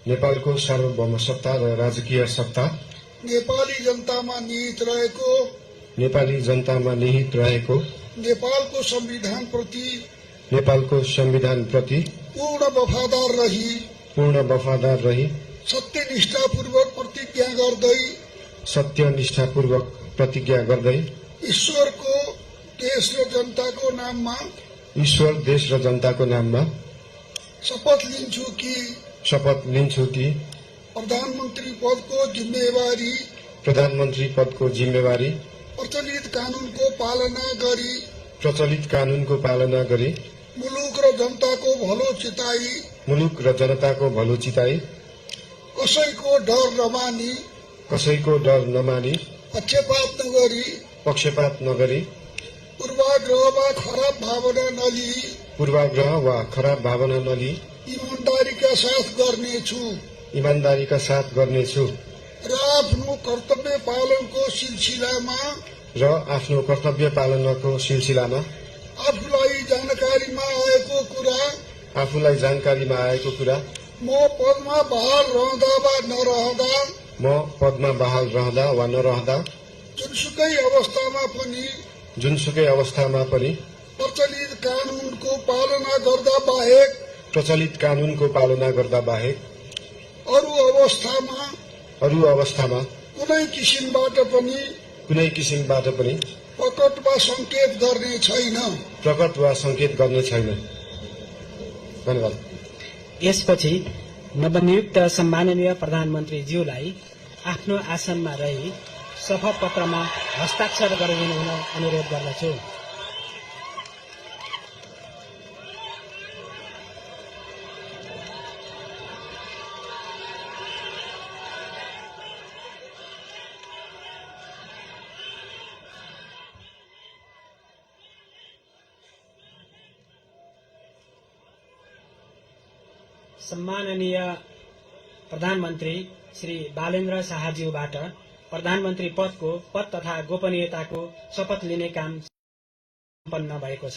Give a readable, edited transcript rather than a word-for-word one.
नेपालको सार्वभौम सत्ता र राजकीय सत्ता नेपाली जनतामा निहित रहेको नेपालको संविधानप्रति पूर्ण वफादार रही सत्यनिष्ठापूर्वक प्रतिज्ञा गर्दै ईश्वर, देश र जनताको नाममा शपथ लिन्छु कि प्रधानमन्त्री पदको जिम्मेवारी प्रचलित कानूनको पालना गरी मुलुक र जनताको भलो चिताई कसैको डर नमानी पक्षपात नगरी पूर्वाग्रह वा खराब भावना नलिई ईमानदारीका साथ गर्नेछु र आफ्नो कर्तव्य पालनको सिलसिलामा आफूलाई जानकारीमा आएको कुरा म पदमा बहाल रहँदा वा नरहँदा जुनसुकै अवस्थामा पनि प्रचलित कानूनको पालना गर्दा बाहेक अरू अवस्थामा कुनै किसिमबाट पनि प्रकट वा संकेत गर्ने छैन। धन्यवाद। यसपछि नवनियुक्त सम्माननीय प्रधानमन्त्रीज्यूलाई आफ्नो आसनमा रही शपथ पत्रमा हस्ताक्षर गरिदिनु हुन अनुरोध गर्दछु। सम्माननीय प्रधानमन्त्री श्री बालेन्द्र शाहज्यूबाट प्रधानमन्त्री पदको पद तथा गोपनीयताको शपथ लिने काम सम्पन्न भएको छ।